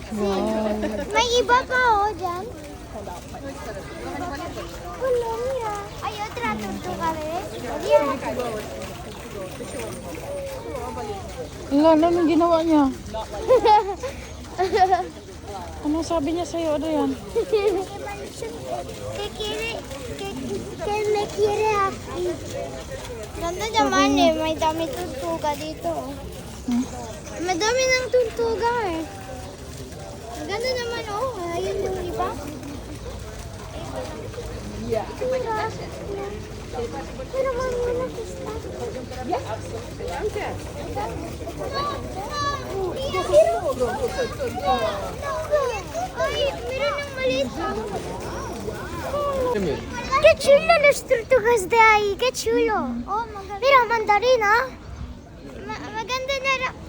Wow. May iba pa oh, dyan. Wala, mira. Ay, otra tortuga, bebé. Wala, ano yung ginawa niya? Ano sabi niya sa'yo, Adrian? Que me quiere aquí. Ganda naman eh, may dami tortuga dito. Hmm? Madami ng tortuga eh. Ganda naman oh, ayun yung iba. Pero mami, nakista. Ay, meron ng maliit. Qué chulo los tortugas de ahí, qué chulo. Mira, mandarina.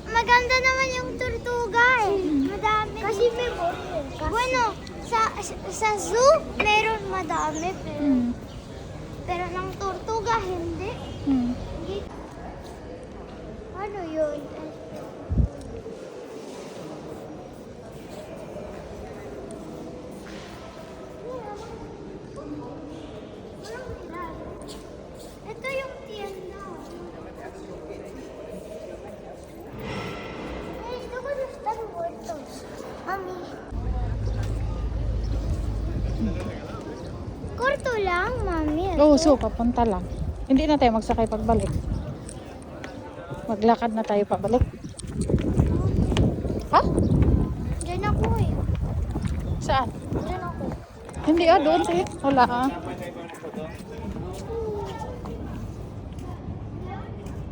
Maganda naman yung tortuga eh. Madami. Kasi may bueno, sa zoo meron madami pero ng tortuga hindi. Ano yun? Ito yung tienda. Esto cuando están muertos. Mami. Korto lang, mami. Oo, so papunta lang. Hindi na tayo magsakay pagbalik. Maglakad na tayo pabalik. Ha? Diyan ako eh. Saan? Diyan ako. Hindi doon sa'yo. Wala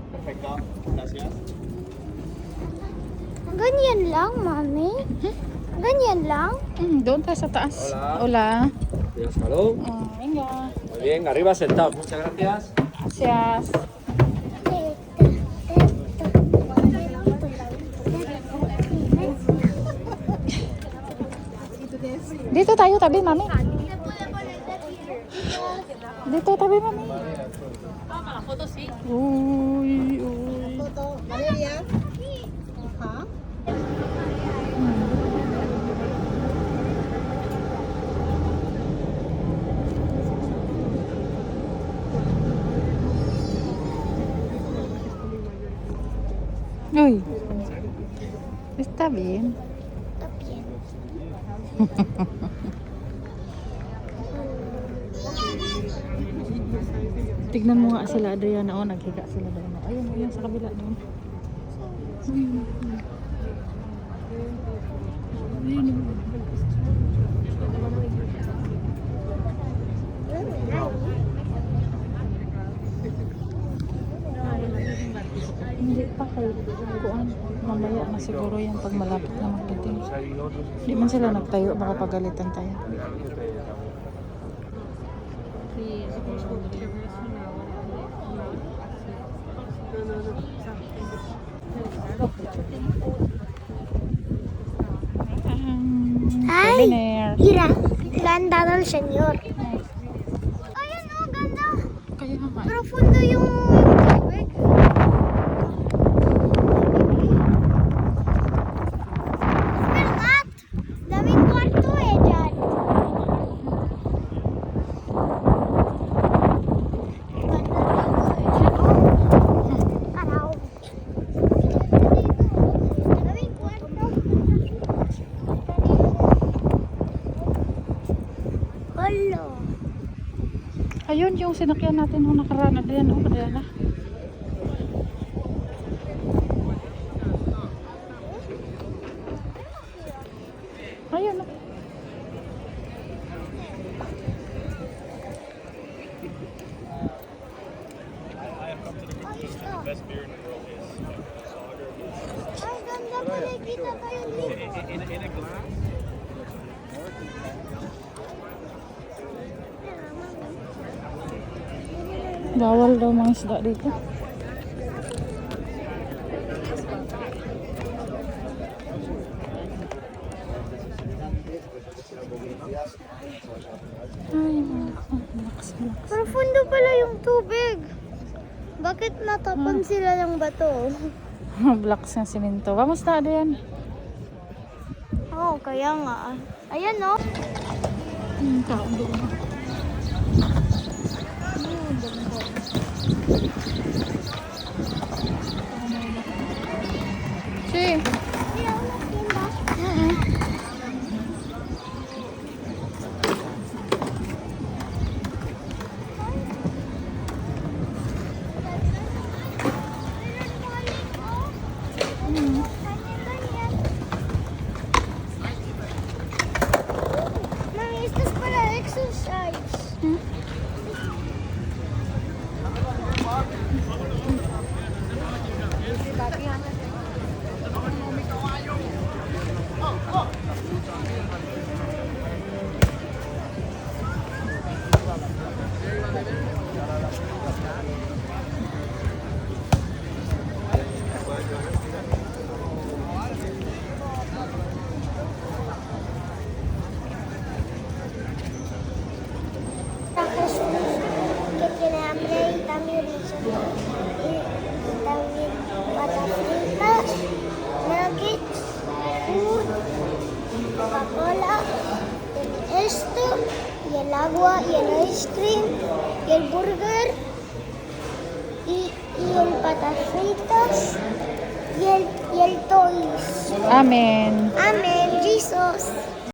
Perfecto, gracias. Ganyan lang, mami. Ganyan lang. Doon tayo sa taas. Hola. Hola. Cuidado, salud. Venga. Muy bien, arriba sentado. Muchas gracias. Gracias. Dito tayo tabi, mami. Dito tabi, mami. Uy, uy. Valeria. Ajá. Uy. Está bien. Tignan mo nga sila, Adriana. Oh, naghiga sila doon. Ayun, ayun sa kabila doon. Hindi pa kayo. Kuan. Mamaya na siguro yan pag malapit na magdating. Hindi man sila nagtayo. Baka pagalitan tayo. Ay, Millionaire. mira, le han dado al señor. Ayun oh, ganda. Kaya nga. Profundo yung tubig. Verdad? Daming kwarto eh dyan. Araw. Daming kwarto. Hello. Ayun yung sinakyan natin nung nakaraan. Adriana, oh, Adriana. Ayun, oh. Ay, ganda pala. Kita tayo dito. Bawal daw mga isda dito. Ay, malakas. Profundo pala yung tubig. Bakit natapon sila ng bato? Blocks ng simento. Vamos na, Adrian. Oo, kaya nga. Ayan, no? Tao doon. Si. Mami, esto es para exercise. A Jesús que tiene hambre y también patas fritas, nuggets, food, Coca-Cola, esto y el agua y el ice cream y el burger y el patas fritas y el toys. Amen. Amén, Jesus.